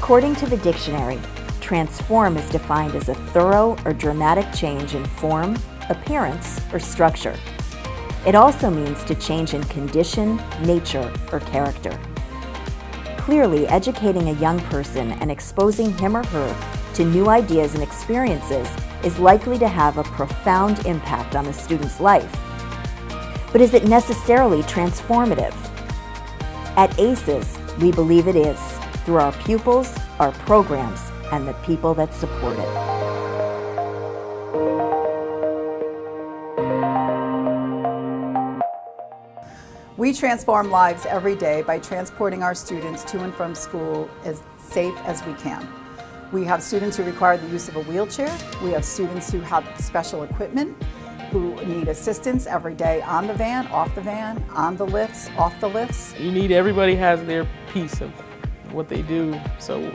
According to the dictionary, transform is defined as a thorough or dramatic change in form, appearance, or structure. It also means to change in condition, nature, or character. Clearly, educating a young person and exposing him or her to new ideas and experiences is likely to have a profound impact on the student's life. But is it necessarily transformative? At ACES, we believe it is, through our pupils, our programs, and the people that support it. We transform lives every day by transporting our students to and from school as safe as we can. We have students who require the use of a wheelchair. We have students who have special equipment, who need assistance every day on the van, off the van, on the lifts, off the lifts. Everybody has their piece of what they do, so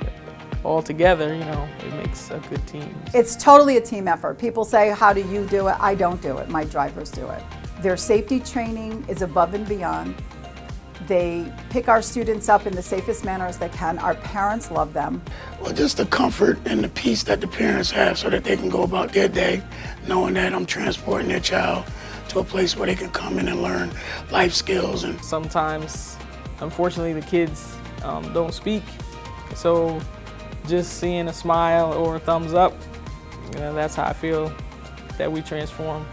all together, it makes a good team. It's totally a team effort. People say, how do you do it? I don't do it, my drivers do it. Their safety training is above and beyond. They pick our students up in the safest manner as they can. Our parents love them. Well, just the comfort and the peace that the parents have so that they can go about their day knowing that I'm transporting their child to a place where they can come in and learn life skills. And sometimes, unfortunately, the kids don't speak, so just seeing a smile or a thumbs up, that's how I feel that we transform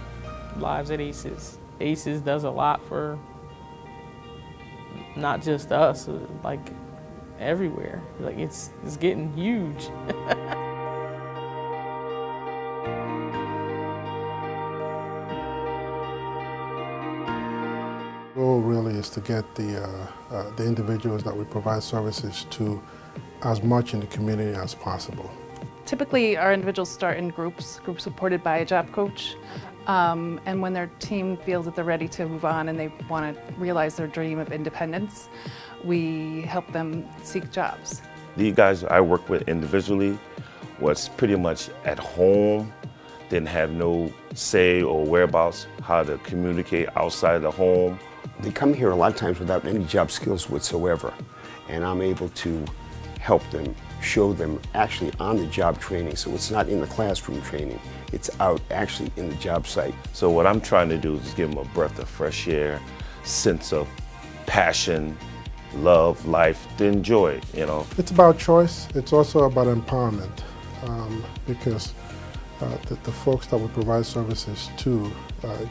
lives at ACES. ACES does a lot for not just us, like everywhere. Like it's getting huge. The goal really is to get the individuals that we provide services to as much in the community as possible. Typically, our individuals start in groups supported by a job coach. And when their team feels that they're ready to move on and they want to realize their dream of independence, we help them seek jobs. The guys I work with individually was pretty much at home, didn't have no say or whereabouts, how to communicate outside the home. They come here a lot of times without any job skills whatsoever, and I'm able to help them, show them actually on the job training, so it's not in the classroom training, it's out actually in the job site. So what I'm trying to do is give them a breath of fresh air, sense of passion, love, life, to enjoy it, It's about choice, it's also about empowerment, because the folks that we provide services to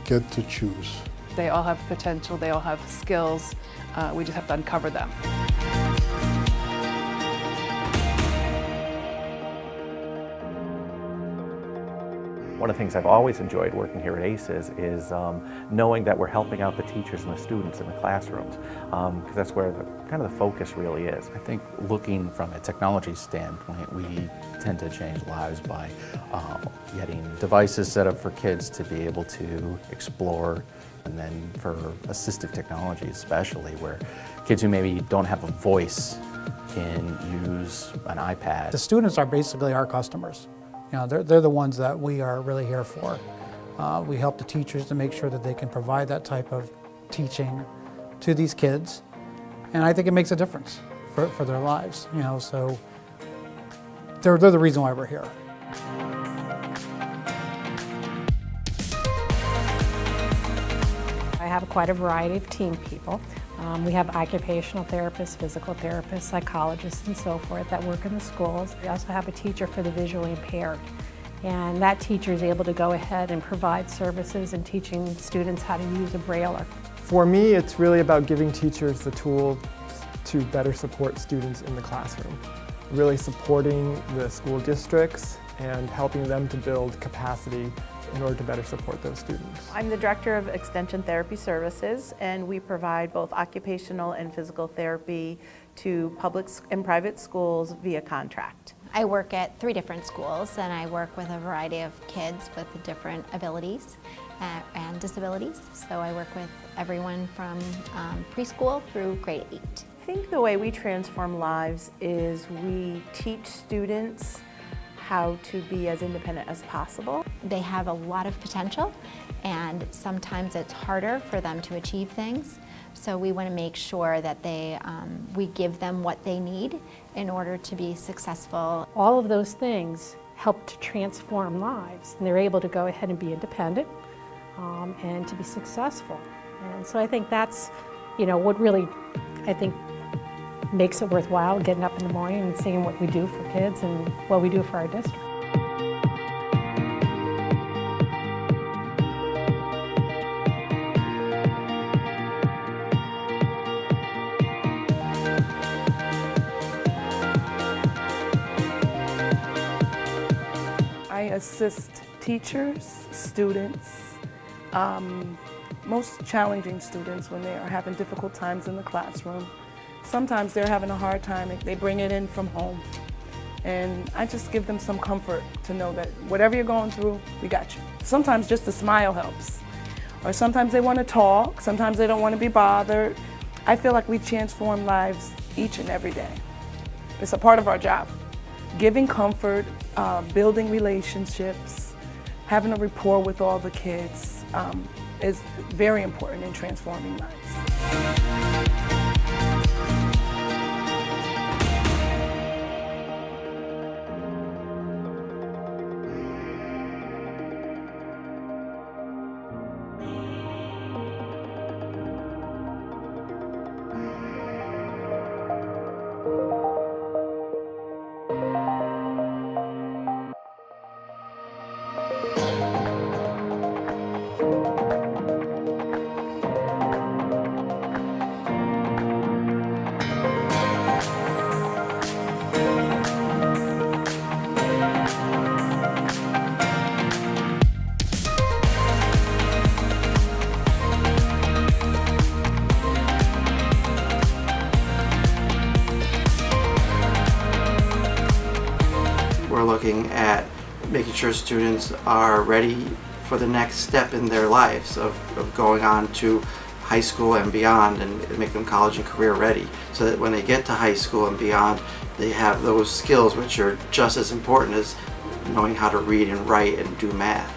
get to choose. They all have potential, they all have skills, we just have to uncover them. One of the things I've always enjoyed working here at ACES is knowing that we're helping out the teachers and the students in the classrooms, because that's where the focus really is. I think looking from a technology standpoint, we tend to change lives by getting devices set up for kids to be able to explore, and then for assistive technology especially, where kids who maybe don't have a voice can use an iPad. The students are basically our customers. They're the ones that we are really here for. We help the teachers to make sure that they can provide that type of teaching to these kids, and I think it makes a difference for their lives. So they're the reason why we're here. I have quite a variety of team people. We have occupational therapists, physical therapists, psychologists, and so forth that work in the schools. We also have a teacher for the visually impaired. And that teacher is able to go ahead and provide services and teaching students how to use a brailler. For me, it's really about giving teachers the tool to better support students in the classroom. Really supporting the school districts and helping them to build capacity in order to better support those students. I'm the Director of Extension Therapy Services, and we provide both occupational and physical therapy to public and private schools via contract. I work at 3 different schools, and I work with a variety of kids with different abilities and disabilities. So I work with everyone from preschool through grade 8. I think the way we transform lives is we teach students how to be as independent as possible. They have a lot of potential, and sometimes it's harder for them to achieve things. So we want to make sure that we give them what they need in order to be successful. All of those things help to transform lives, and they're able to go ahead and be independent and to be successful. And so I think that's, what really, I think, makes it worthwhile getting up in the morning and seeing what we do for kids and what we do for our district. I assist teachers, students, most challenging students when they are having difficult times in the classroom. Sometimes they're having a hard time, they bring it in from home. And I just give them some comfort to know that whatever you're going through, we got you. Sometimes just a smile helps. Or sometimes they want to talk, sometimes they don't want to be bothered. I feel like we transform lives each and every day. It's a part of our job. Giving comfort, building relationships, having a rapport with all the kids is very important in transforming lives. We're looking at making sure students are ready for the next step in their lives of going on to high school and beyond, and make them college and career ready, so that when they get to high school and beyond, they have those skills which are just as important as knowing how to read and write and do math.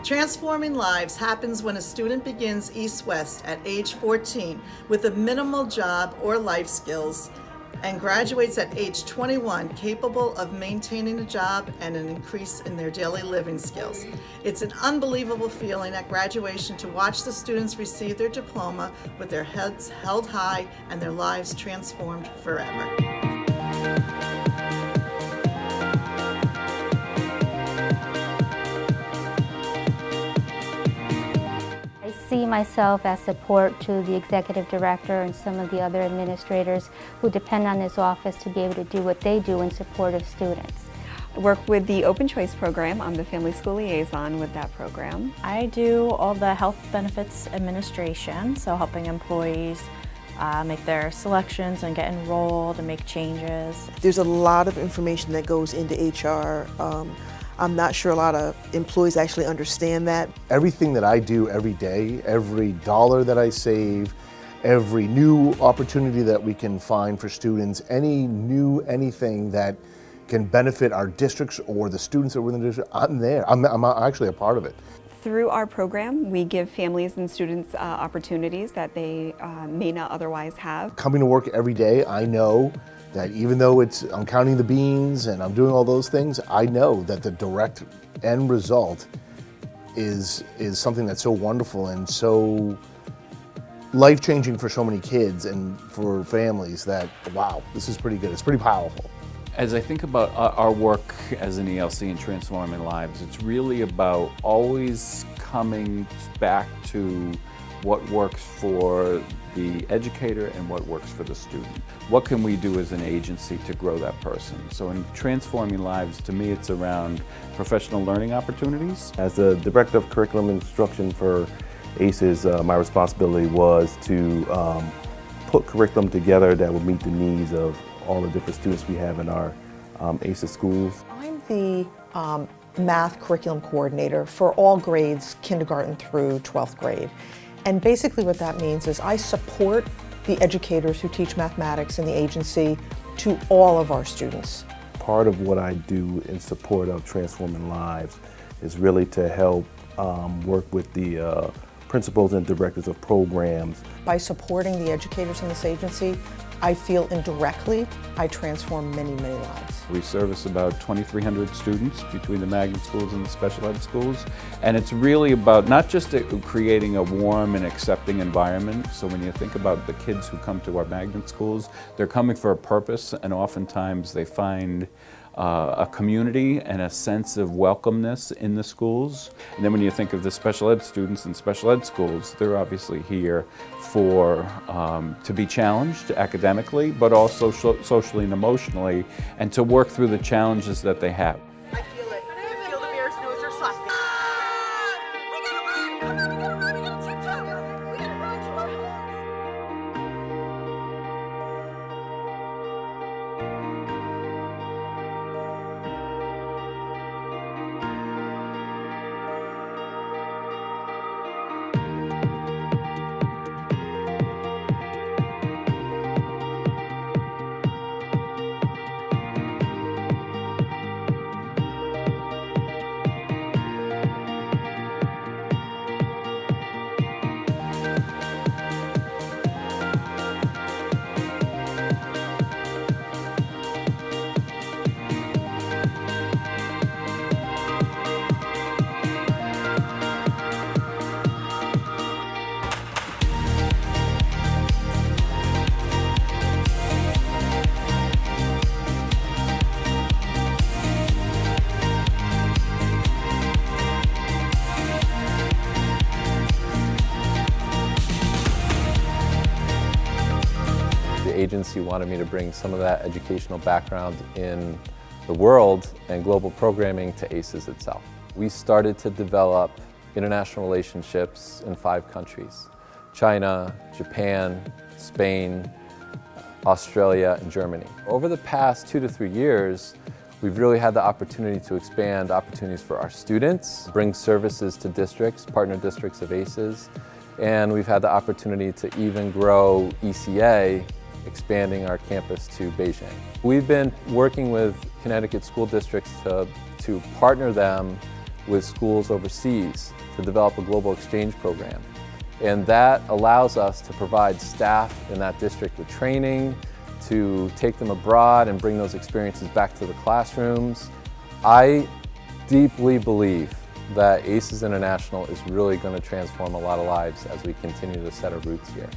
Transforming lives happens when a student begins East-West at age 14 with a minimal job or life skills and graduates at age 21 capable of maintaining a job and an increase in their daily living skills. It's an unbelievable feeling at graduation to watch the students receive their diploma with their heads held high and their lives transformed forever. I see myself as support to the executive director and some of the other administrators who depend on this office to be able to do what they do in support of students. I work with the Open Choice program. I'm the Family School Liaison with that program. I do all the health benefits administration, so helping employees make their selections and get enrolled and make changes. There's a lot of information that goes into HR. I'm not sure a lot of employees actually understand that. Everything that I do every day, every dollar that I save, every new opportunity that we can find for students, anything that can benefit our districts or the students that were in the district, I'm there. I'm actually a part of it. Through our program, we give families and students opportunities that they may not otherwise have. Coming to work every day, I know that even though I'm counting the beans and I'm doing all those things, I know that the direct end result is something that's so wonderful and so life-changing for so many kids and for families that, wow, this is pretty good. It's pretty powerful. As I think about our work as an ELC and transforming lives, it's really about always coming back to what works for the educator and what works for the student. What can we do as an agency to grow that person? So in transforming lives, to me, it's around professional learning opportunities. As the Director of Curriculum Instruction for ACES, my responsibility was to put curriculum together that would meet the needs of all the different students we have in our ACES schools. I'm the math curriculum coordinator for all grades, kindergarten through 12th grade. And basically what that means is I support the educators who teach mathematics in the agency to all of our students. Part of what I do in support of Transforming Lives is really to help work with the principals and directors of programs. By supporting the educators in this agency, I feel indirectly I transform many, many lives. We service about 2,300 students between the magnet schools and the special ed schools. And it's really about not just creating a warm and accepting environment. So when you think about the kids who come to our magnet schools, they're coming for a purpose, and oftentimes they find a community and a sense of welcomeness in the schools. And then when you think of the special ed students in special ed schools, they're obviously here for to be challenged academically, but also socially and emotionally, and to work through the challenges that they have. I feel it. I feel the bear's nose are slapping. We gotta run! Come on, we gotta run! We gotta tiptoe! We gotta run to our homes! The agency wanted me to bring some of that educational background in the world and global programming to ACES itself. We started to develop international relationships in 5 countries: China, Japan, Spain, Australia, and Germany. Over the past 2 to 3 years, we've really had the opportunity to expand opportunities for our students, bring services to districts, partner districts of ACES, and we've had the opportunity to even grow ECA, expanding our campus to Beijing. We've been working with Connecticut school districts to partner them with schools overseas to develop a global exchange program. And that allows us to provide staff in that district with training, to take them abroad and bring those experiences back to the classrooms. I deeply believe that ACES International is really going to transform a lot of lives as we continue to set our roots here.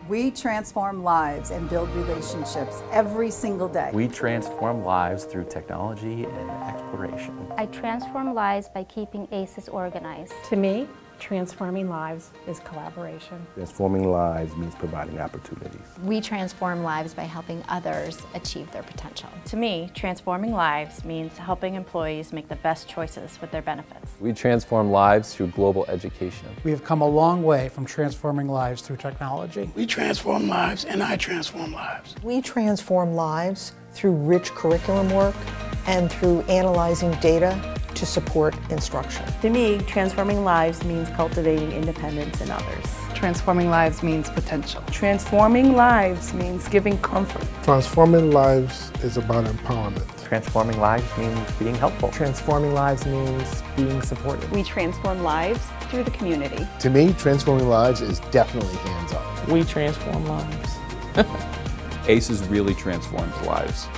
We transform lives and build relationships every single day. We transform lives through technology and exploration. I transform lives by keeping ACES organized. To me, transforming lives is collaboration. Transforming lives means providing opportunities. We transform lives by helping others achieve their potential. To me, transforming lives means helping employees make the best choices with their benefits. We transform lives through global education. We have come a long way from transforming lives through technology. We transform lives, and I transform lives. We transform lives through rich curriculum work and through analyzing data to support instruction. To me, transforming lives means cultivating independence in others. Transforming lives means potential. Transforming lives means giving comfort. Transforming lives is about empowerment. transforming lives means being helpful. Transforming lives means being supported. We transform lives through the community. To me, transforming lives is definitely hands-on. We transform lives. ACES really transforms lives.